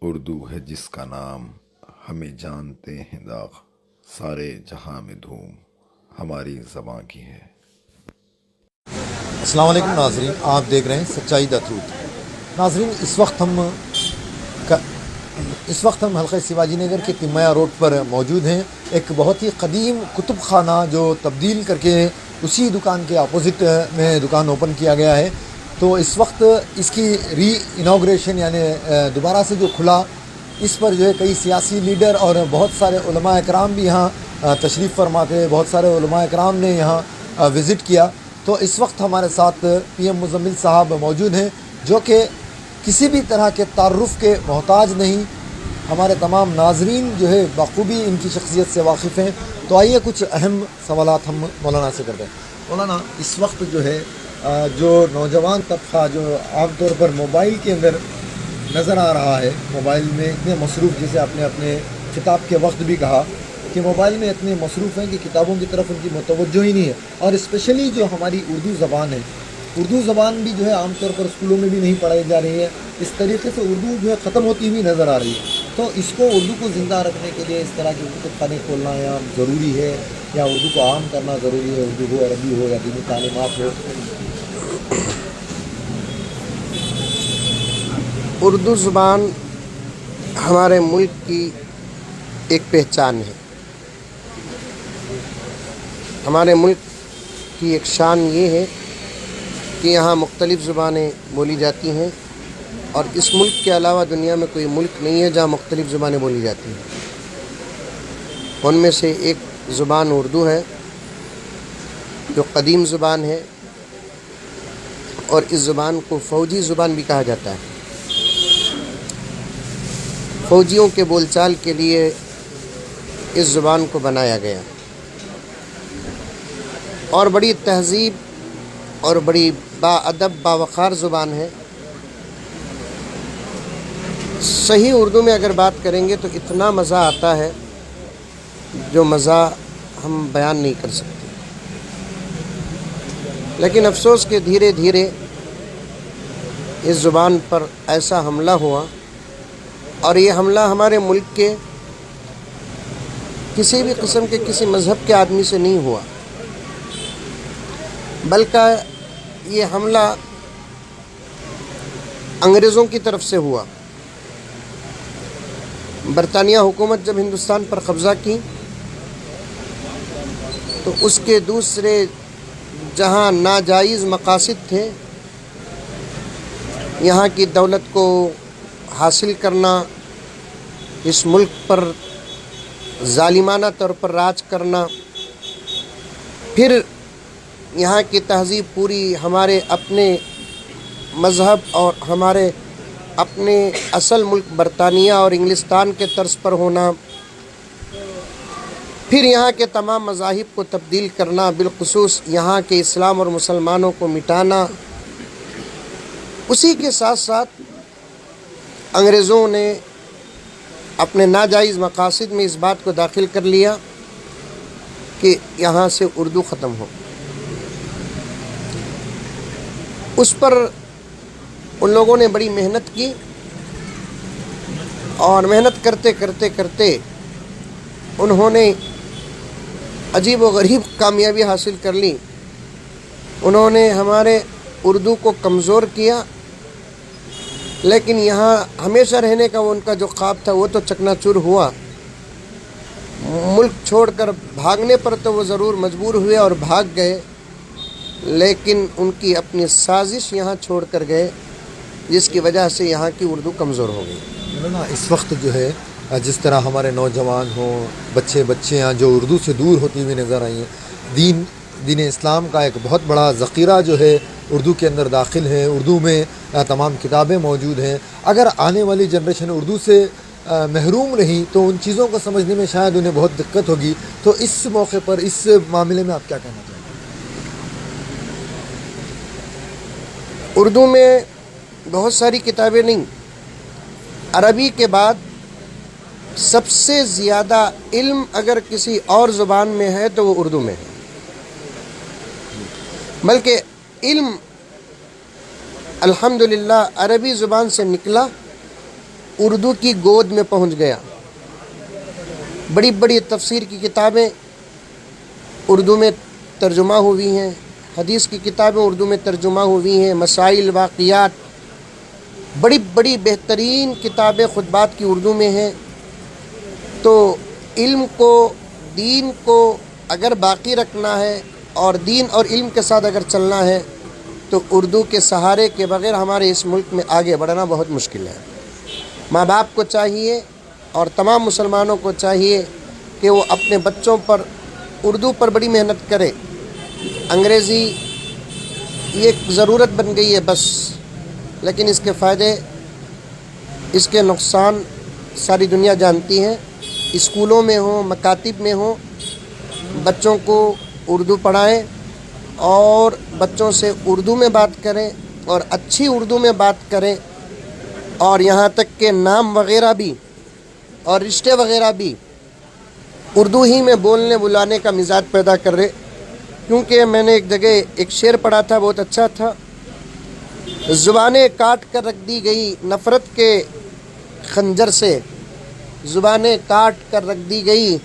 اردو ہے جس کا نام ہمیں جانتے ہیں داغ، سارے جہاں میں دھوم ہماری زباں کی ہے۔ السلام علیکم ناظرین، آپ دیکھ رہے ہیں سچائی دا تروتھ۔ ناظرین، اس وقت ہم حلقہ شیواجی نگر کے تیمیا روڈ پر موجود ہیں۔ ایک بہت ہی قدیم کتب خانہ جو تبدیل کر کے اسی دکان کے اپوزٹ میں دکان اوپن کیا گیا ہے، تو اس وقت اس کی ری انوگریشن یعنی دوبارہ سے جو کھلا، اس پر جو ہے کئی سیاسی لیڈر اور بہت سارے علماء اکرام بھی یہاں تشریف فرماتے ہیں۔ بہت سارے علماء اکرام نے یہاں وزٹ کیا۔ تو اس وقت ہمارے ساتھ پی ایم مزمل صاحب موجود ہیں، جو کہ کسی بھی طرح کے تعارف کے محتاج نہیں۔ ہمارے تمام ناظرین جو ہے بخوبی ان کی شخصیت سے واقف ہیں۔ تو آئیے کچھ اہم سوالات ہم مولانا سے کرتے ہیں۔ مولانا، اس وقت جو ہے جو نوجوان طبقہ جو عام طور پر موبائل کے اندر نظر آ رہا ہے، موبائل میں اتنے مصروف، جسے آپ نے اپنے خطاب کے وقت بھی کہا کہ موبائل میں اتنے مصروف ہیں کہ کتابوں کی طرف ان کی متوجہ ہی نہیں ہے، اور اسپیشلی جو ہماری اردو زبان ہے، اردو زبان بھی جو ہے عام طور پر اسکولوں میں بھی نہیں پڑھائی جا رہی ہے۔ اس طریقے سے اردو جو ہے ختم ہوتی ہوئی نظر آ رہی ہے۔ تو اس کو اردو کو زندہ رکھنے کے لیے اس طرح کے کتب خانے کھولنا یا ضروری ہے، یا اردو کو عام کرنا ضروری ہے، اردو ہو، عربی ہو یا دینی تعلیمات ہو؟ اردو زبان ہمارے ملک کی ایک پہچان ہے۔ ہمارے ملک کی ایک شان یہ ہے کہ یہاں مختلف زبانیں بولی جاتی ہیں، اور اس ملک کے علاوہ دنیا میں کوئی ملک نہیں ہے جہاں مختلف زبانیں بولی جاتی ہیں۔ ان میں سے ایک زبان اردو ہے، جو قدیم زبان ہے، اور اس زبان کو فوجی زبان بھی کہا جاتا ہے۔ فوجیوں کے بول چال کے لیے اس زبان کو بنایا گیا، اور بڑی تہذیب اور بڑی باادب باوقار زبان ہے۔ صحیح اردو میں اگر بات کریں گے تو اتنا مزہ آتا ہے جو مزہ ہم بیان نہیں کر سکتے۔ لیکن افسوس کہ دھیرے دھیرے اس زبان پر ایسا حملہ ہوا، اور یہ حملہ ہمارے ملک کے کسی بھی قسم کے کسی مذہب کے آدمی سے نہیں ہوا، بلکہ یہ حملہ انگریزوں کی طرف سے ہوا۔ برطانیہ حکومت جب ہندوستان پر قبضہ کی، تو اس کے دوسرے جہاں ناجائز مقاصد تھے، یہاں کی دولت کو حاصل کرنا، اس ملک پر ظالمانہ طور پر راج کرنا، پھر یہاں کی تہذیب پوری ہمارے اپنے مذہب اور ہمارے اپنے اصل ملک برطانیہ اور انگلستان کے طرز پر ہونا، پھر یہاں کے تمام مذاہب کو تبدیل کرنا، بالخصوص یہاں کے اسلام اور مسلمانوں کو مٹانا۔ اسی کے ساتھ ساتھ انگریزوں نے اپنے ناجائز مقاصد میں اس بات کو داخل کر لیا کہ یہاں سے اردو ختم ہو۔ اس پر ان لوگوں نے بڑی محنت کی، اور محنت کرتے کرتے کرتے انہوں نے عجیب و غریب کامیابی حاصل کر لی۔ انہوں نے ہمارے اردو کو کمزور کیا، لیکن یہاں ہمیشہ رہنے کا وہ ان کا جو خواب تھا وہ تو چکنا چور ہوا۔ ملک چھوڑ کر بھاگنے پر تو وہ ضرور مجبور ہوئے اور بھاگ گئے، لیکن ان کی اپنی سازش یہاں چھوڑ کر گئے، جس کی وجہ سے یہاں کی اردو کمزور ہو گئی۔ مولانا، اس وقت جو ہے جس طرح ہمارے نوجوان ہوں، بچیاں جو اردو سے دور ہوتی ہوئی نظر آئی ہیں، دین اسلام کا ایک بہت بڑا ذخیرہ جو ہے اردو کے اندر داخل ہے، اردو میں تمام کتابیں موجود ہیں۔ اگر آنے والی جنریشن اردو سے محروم رہی تو ان چیزوں کو سمجھنے میں شاید انہیں بہت دقت ہوگی۔ تو اس موقع پر اس معاملے میں آپ کیا کہنا چاہیں گے؟ اردو میں بہت ساری کتابیں نہیں، عربی کے بعد سب سے زیادہ علم اگر کسی اور زبان میں ہے تو وہ اردو میں ہے، بلکہ علم الحمدللہ عربی زبان سے نکلا، اردو کی گود میں پہنچ گیا. بڑی بڑی تفسیر کی کتابیں اردو میں ترجمہ ہوئی ہیں، حدیث کی کتابیں اردو میں ترجمہ ہوئی ہیں، مسائل واقعات، بڑی بڑی بہترین کتابیں خطبات کی اردو میں ہیں. تو علم کو، دین کو اگر باقی رکھنا ہے اور دین اور علم کے ساتھ اگر چلنا ہے تو اردو کے سہارے کے بغیر ہمارے اس ملک میں آگے بڑھنا بہت مشکل ہے. ماں باپ کو چاہیے اور تمام مسلمانوں کو چاہیے کہ وہ اپنے بچوں پر اردو پر بڑی محنت کرے. انگریزی یہ ایک ضرورت بن گئی ہے بس، لیکن اس کے فائدے، اس کے نقصان ساری دنیا جانتی ہے. اسکولوں میں ہوں، مکاتب میں ہوں، بچوں کو اردو پڑھائیں اور بچوں سے اردو میں بات کریں اور اچھی اردو میں بات کریں، اور یہاں تک کہ نام وغیرہ بھی اور رشتے وغیرہ بھی اردو ہی میں بولنے بلانے کا مزاج پیدا کر رہے. کیونکہ میں نے ایک جگہ ایک شعر پڑھا تھا، بہت اچھا تھا. زبانیں کاٹ کر رکھ دی گئی نفرت کے خنجر سے، زبانیں کاٹ کر رکھ دی گئی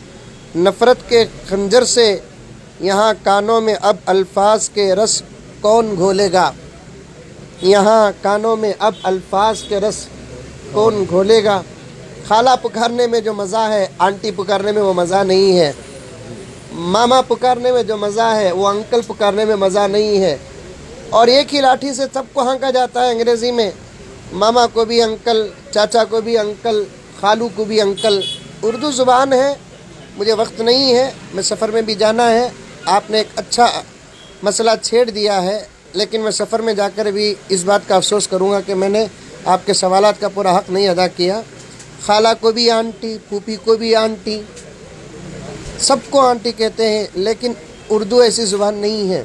نفرت کے خنجر سے، یہاں کانوں میں اب الفاظ کے رس کون گھولے گا. یہاں کانوں میں اب الفاظ کے رس کون گھولے گا. خالہ پکارنے میں جو مزہ ہے، آنٹی پکارنے میں وہ مزہ نہیں ہے. ماما پکارنے میں جو مزہ ہے وہ انکل پکارنے میں مزہ نہیں ہے. اور ایک ہی لاٹھی سے سب کو ہانکا جاتا ہے انگریزی میں، ماما کو بھی انکل، چاچا کو بھی انکل، خالو کو بھی انکل. اردو زبان ہے. مجھے وقت نہیں ہے، میں سفر میں بھی جانا ہے. آپ نے ایک اچھا مسئلہ چھیڑ دیا ہے، لیکن میں سفر میں جا کر بھی اس بات کا افسوس کروں گا کہ میں نے آپ کے سوالات کا پورا حق نہیں ادا کیا. خالہ کو بھی آنٹی، پھوپھی کو بھی آنٹی، سب کو آنٹی کہتے ہیں، لیکن اردو ایسی زبان نہیں ہے.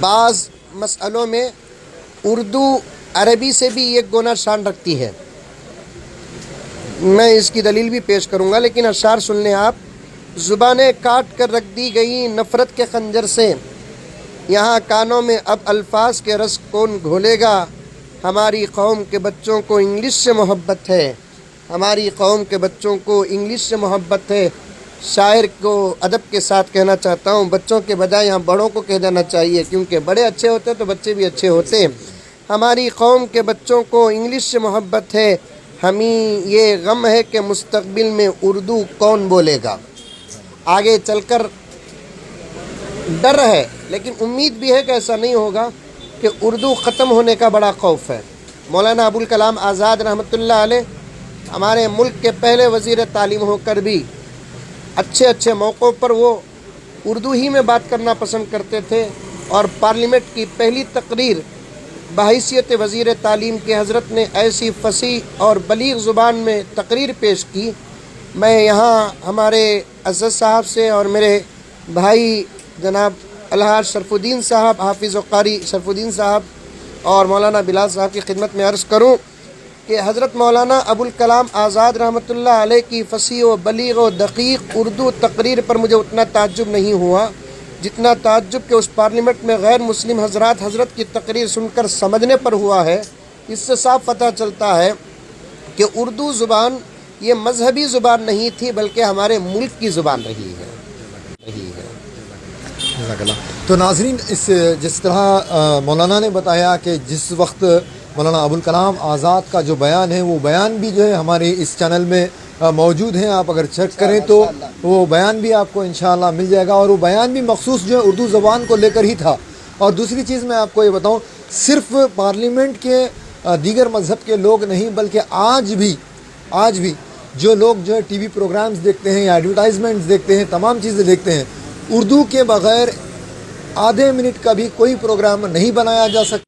بعض مسئلوں میں اردو عربی سے بھی ایک گنا شان رکھتی ہے. میں اس کی دلیل بھی پیش کروں گا، لیکن اشعار سن لیں آپ. زبانیں کاٹ کر رکھ دی گئی نفرت کے خنجر سے، یہاں کانوں میں اب الفاظ کے رس کون گھولے گا. ہماری قوم کے بچوں کو انگلش سے محبت ہے، ہماری قوم کے بچوں کو انگلش سے محبت ہے. شاعر کو ادب کے ساتھ کہنا چاہتا ہوں، بچوں کے بجائے یہاں بڑوں کو کہہ دینا چاہیے، کیونکہ بڑے اچھے ہوتے تو بچے بھی اچھے ہوتے. ہماری قوم کے بچوں کو انگلش سے محبت ہے، ہمیں یہ غم ہے کہ مستقبل میں اردو کون بولے گا. آگے چل کر ڈر ہے، لیکن امید بھی ہے کہ ایسا نہیں ہوگا کہ اردو ختم ہونے کا بڑا خوف ہے. مولانا ابوالکلام آزاد رحمۃ اللہ علیہ ہمارے ملک کے پہلے وزیر تعلیم ہو کر بھی اچھے اچھے موقعوں پر وہ اردو ہی میں بات کرنا پسند کرتے تھے. اور پارلیمنٹ کی پہلی تقریر بحیثیت وزیر تعلیم کے حضرت نے ایسی فصیح اور بلیغ زبان میں تقریر پیش کی. میں یہاں ہمارے عزت صاحب سے اور میرے بھائی جناب الحاج شرف الدین صاحب، حافظ و قاری شرف الدین صاحب اور مولانا بلال صاحب کی خدمت میں عرض کروں کہ حضرت مولانا ابوالکلام آزاد رحمۃ اللہ علیہ کی فصیح و بلیغ و دقیق اردو تقریر پر مجھے اتنا تعجب نہیں ہوا جتنا تعجب کہ اس پارلیمنٹ میں غیر مسلم حضرات حضرت کی تقریر سن کر سمجھنے پر ہوا ہے. اس سے صاف پتہ چلتا ہے کہ اردو زبان یہ مذہبی زبان نہیں تھی، بلکہ ہمارے ملک کی زبان رہی ہے. تو ناظرین، جس طرح مولانا نے بتایا کہ جس وقت مولانا ابوالکلام آزاد کا جو بیان ہے، وہ بیان بھی جو ہے ہمارے اس چینل میں موجود ہیں. آپ اگر چیک کریں تو وہ بیان بھی آپ کو انشاءاللہ مل جائے گا، اور وہ بیان بھی مخصوص جو ہے اردو زبان کو لے کر ہی تھا. اور دوسری چیز میں آپ کو یہ بتاؤں، صرف پارلیمنٹ کے دیگر مذہب کے لوگ نہیں، بلکہ آج بھی جو لوگ جو ہے ٹی وی پروگرامز دیکھتے ہیں یا ایڈورٹائزمنٹس دیکھتے ہیں، تمام چیزیں دیکھتے ہیں، اردو کے بغیر آدھے منٹ کا بھی کوئی پروگرام نہیں بنایا جا سکتا.